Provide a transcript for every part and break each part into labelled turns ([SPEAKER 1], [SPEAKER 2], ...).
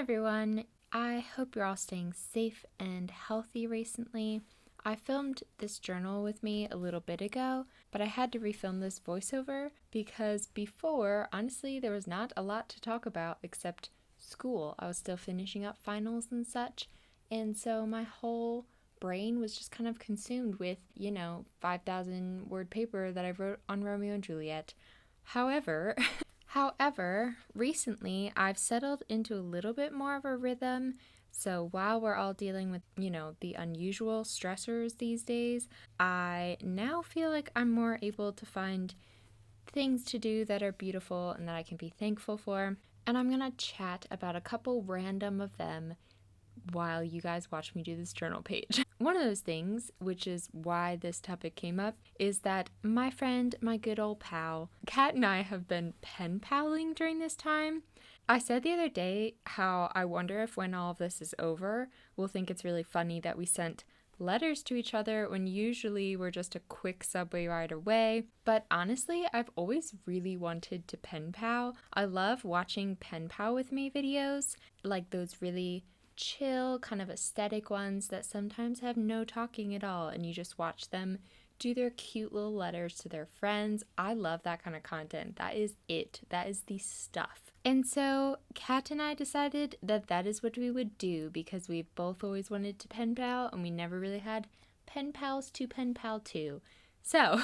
[SPEAKER 1] everyone. I hope you're all staying safe and healthy recently. I filmed this journal with me a little bit ago, but I had to refilm this voiceover because before, honestly, there was not a lot to talk about except school. I was still finishing up finals and such, and so my whole brain was just kind of consumed with, 5,000 word paper that I wrote on Romeo and Juliet. However, recently I've settled into a little bit more of a rhythm. So while we're all dealing with, the unusual stressors these days, I now feel like I'm more able to find things to do that are beautiful and that I can be thankful for. And I'm going to chat about a couple random of them while you guys watch me do this journal page. One of those things, which is why this topic came up, is that my friend, my good old pal, Kat and I have been pen paling during this time. I said the other day how I wonder if when all of this is over, we'll think it's really funny that we sent letters to each other when usually we're just a quick subway ride away. But honestly, I've always really wanted to pen pal. I love watching pen pal with me videos, like those really chill kind of aesthetic ones that sometimes have no talking at all and you just watch them do their cute little letters to their friends. I love that kind of content. That is it. That is the stuff. And so Kat and I decided that that is what we would do because we've both always wanted to pen pal and we never really had pen pals to pen pal to. So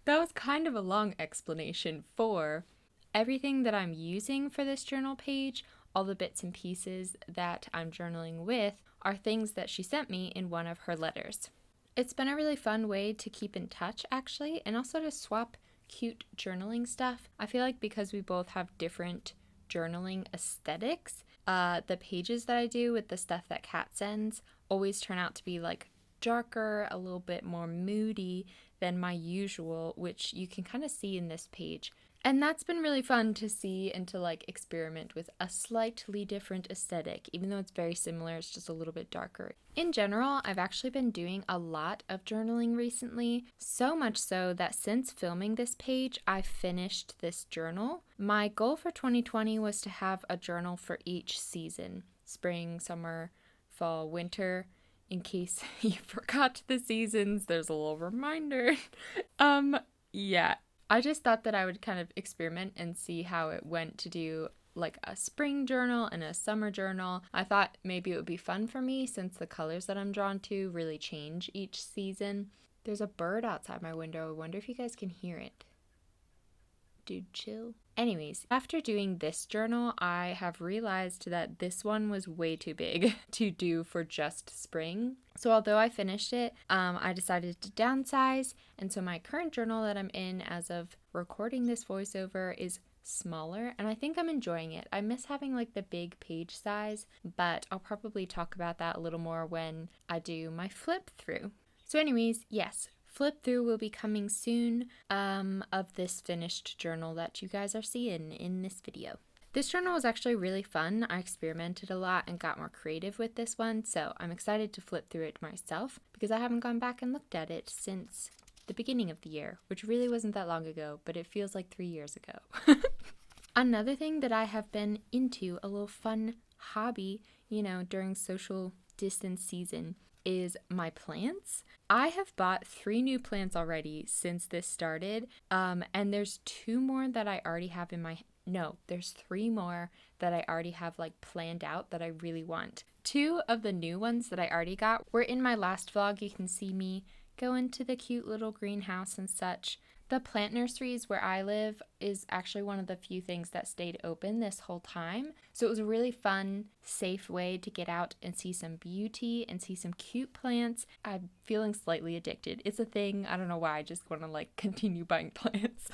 [SPEAKER 1] that was kind of a long explanation for everything that I'm using for this journal page. All the bits and pieces that I'm journaling with are things that she sent me in one of her letters. It's been a really fun way to keep in touch, actually, and also to swap cute journaling stuff. I feel like because we both have different journaling aesthetics, the pages that I do with the stuff that Kat sends always turn out to be like darker, a little bit more moody than my usual, which you can kind of see in this page. And that's been really fun to see and to experiment with a slightly different aesthetic, even though it's very similar, it's just a little bit darker. In general, I've actually been doing a lot of journaling recently, so much so that since filming this page, I've finished this journal. My goal for 2020 was to have a journal for each season, spring, summer, fall, winter. In case you forgot the seasons, there's a little reminder. Yeah. I just thought that I would kind of experiment and see how it went to do like a spring journal and a summer journal. I thought maybe it would be fun for me since the colors that I'm drawn to really change each season. There's a bird outside my window. I wonder if you guys can hear it. Dude, chill. Anyways, after doing this journal, I have realized that this one was way too big to do for just spring. So although I finished it, I decided to downsize. And so my current journal that I'm in as of recording this voiceover is smaller. And I think I'm enjoying it. I miss having the big page size, but I'll probably talk about that a little more when I do my flip through. So anyways, yes. Flip through will be coming soon of this finished journal that you guys are seeing in this video. This journal was actually really fun. I experimented a lot and got more creative with this one, so I'm excited to flip through it myself because I haven't gone back and looked at it since the beginning of the year, which really wasn't that long ago, but it feels like 3 years ago. Another thing that I have been into, a little fun hobby, during social distance season, is my plants. I have bought 3 new plants already since this started, and there's 2 more that I already have there's 3 more that I already have planned out that I really want. 2 of the new ones that I already got were in my last vlog. You can see me go into the cute little greenhouse and such. The plant nurseries where I live is actually one of the few things that stayed open this whole time. So it was a really fun, safe way to get out and see some beauty and see some cute plants. I'm feeling slightly addicted. It's a thing. I don't know why. I just want to continue buying plants.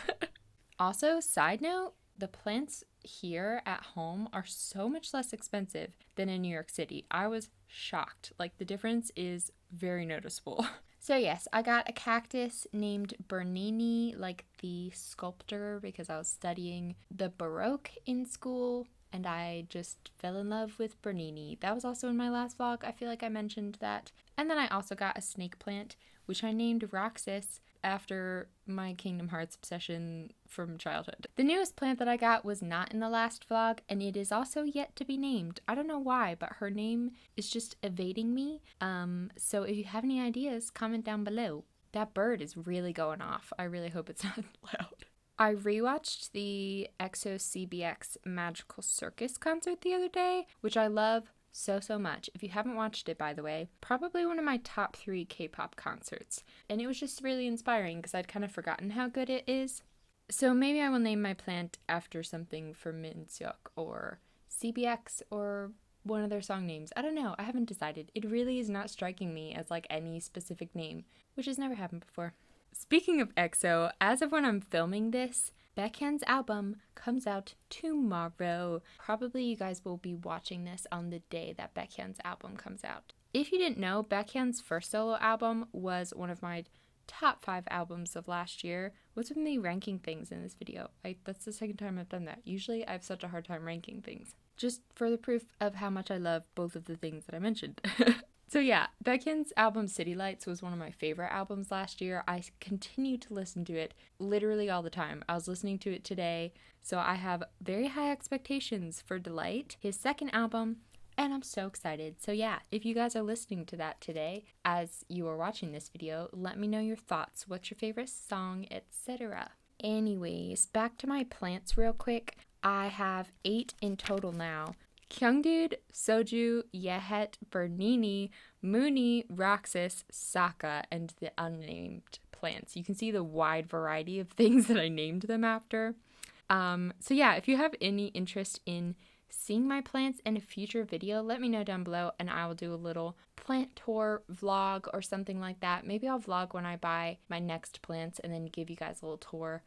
[SPEAKER 1] Also, side note, the plants here at home are so much less expensive than in New York City. I was shocked. The difference is very noticeable. So yes, I got a cactus named Bernini, like the sculptor, because I was studying the Baroque in school and I just fell in love with Bernini. That was also in my last vlog. I feel like I mentioned that. And then I also got a snake plant, which I named Roxas after my Kingdom Hearts obsession from childhood. The newest plant that I got was not in the last vlog, and it is also yet to be named. I don't know why, but her name is just evading me. So if you have any ideas, comment down below. That bird is really going off. I really hope it's not loud. I rewatched the EXO CBX Magical Circus concert the other day, which I love so much. If you haven't watched it, by the way, probably one of my top 3 K-pop concerts. And it was just really inspiring because I'd kind of forgotten how good it is. So maybe I will name my plant after something from Minseok or CBX or one of their song names. I don't know. I haven't decided. It really is not striking me as like any specific name, which has never happened before. Speaking of EXO, as of when I'm filming this, Baekhyun's album comes out tomorrow. Probably you guys will be watching this on the day that Baekhyun's album comes out. If you didn't know, Baekhyun's first solo album was one of my top 5 albums of last year. What's with me ranking things in this video? That's the second time I've done that. Usually I have such a hard time ranking things. Just for the proof of how much I love both of the things that I mentioned. So yeah, Baekhyun's album City Lights was one of my favorite albums last year. I continue to listen to it literally all the time. I was listening to it today, so I have very high expectations for Delight, his second album, and I'm so excited. So yeah, if you guys are listening to that today, as you are watching this video, let me know your thoughts. What's your favorite song, etc. Anyways, back to my plants real quick. I have 8 in total now. Kyungdude, Soju, Yehet, Bernini, Mooney, Roxas, Sokka, and the unnamed plants. You can see the wide variety of things that I named them after. So yeah, if you have any interest in seeing my plants in a future video, let me know down below and I will do a little plant tour vlog or something like that. Maybe I'll vlog when I buy my next plants and then give you guys a little tour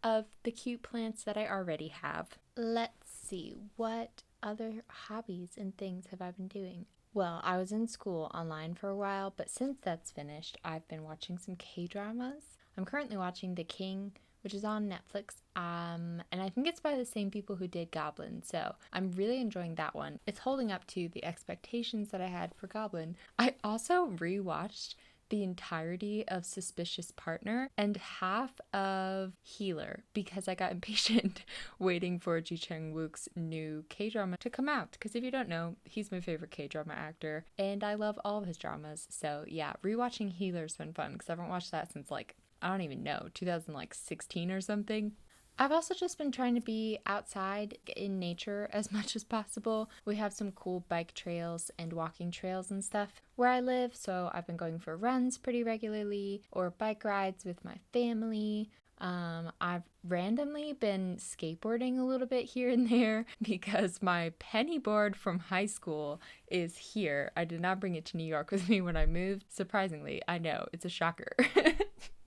[SPEAKER 1] of the cute plants that I already have. Let's see, what other hobbies and things have I been doing? Well, I was in school online for a while, but since that's finished, I've been watching some K-dramas. I'm currently watching The King, which is on Netflix, and I think it's by the same people who did Goblin, so I'm really enjoying that one. It's holding up to the expectations that I had for Goblin. I also rewatched the entirety of Suspicious Partner and half of Healer because I got impatient waiting for Ji Chang-wook's new K-drama to come out. Because if you don't know, he's my favorite K-drama actor and I love all of his dramas. So yeah, rewatching Healer's been fun because I haven't watched that since like, I don't even know, 2016 or something. I've also just been trying to be outside in nature as much as possible. We have some cool bike trails and walking trails and stuff where I live, so I've been going for runs pretty regularly or bike rides with my family. I've randomly been skateboarding a little bit here and there because my penny board from high school is here. I did not bring it to New York with me when I moved. Surprisingly, I know, it's a shocker.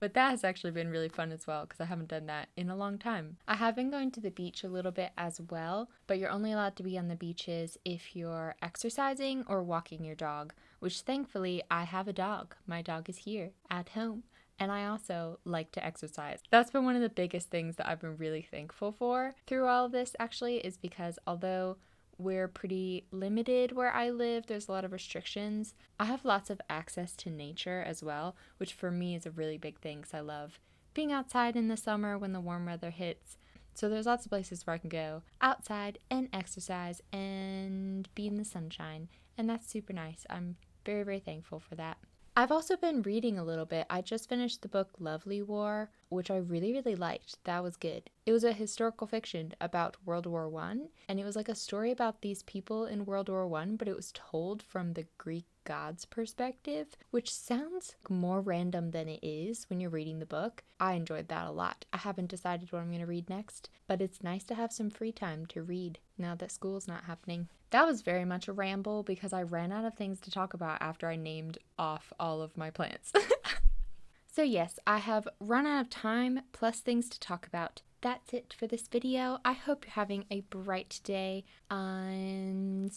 [SPEAKER 1] But that has actually been really fun as well because I haven't done that in a long time. I have been going to the beach a little bit as well, but you're only allowed to be on the beaches if you're exercising or walking your dog, which thankfully I have a dog. My dog is here at home. And I also like to exercise. That's been one of the biggest things that I've been really thankful for through all of this actually, is because although we're pretty limited where I live, there's a lot of restrictions, I have lots of access to nature as well, which for me is a really big thing because I love being outside in the summer when the warm weather hits. So there's lots of places where I can go outside and exercise and be in the sunshine, and that's super nice. I'm very, very thankful for that. I've also been reading a little bit. I just finished the book Lovely War, which I really, really liked. That was good. It was a historical fiction about World War I, and it was like a story about these people in World War I, but it was told from the Greek gods' perspective, which sounds more random than it is when you're reading the book. I enjoyed that a lot. I haven't decided what I'm going to read next, but it's nice to have some free time to read now that school's not happening. That was very much a ramble because I ran out of things to talk about after I named off all of my plants. So yes, I have run out of time plus things to talk about. That's it for this video. I hope you're having a bright day. Stan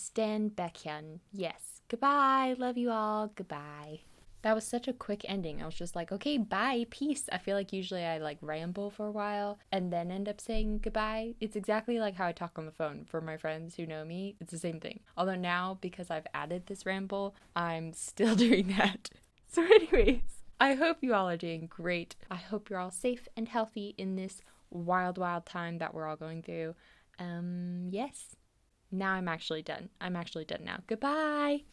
[SPEAKER 1] Baekhyun. Yes. Goodbye. Love you all. Goodbye. That was such a quick ending. I was just like, okay, bye, peace. I feel like usually I like ramble for a while and then end up saying goodbye. It's exactly like how I talk on the phone. For my friends who know me, it's the same thing. Although now, because I've added this ramble, I'm still doing that. So anyways, I hope you all are doing great. I hope you're all safe and healthy in this wild, wild time that we're all going through. Yes. Now I'm actually done. I'm actually done now. Goodbye.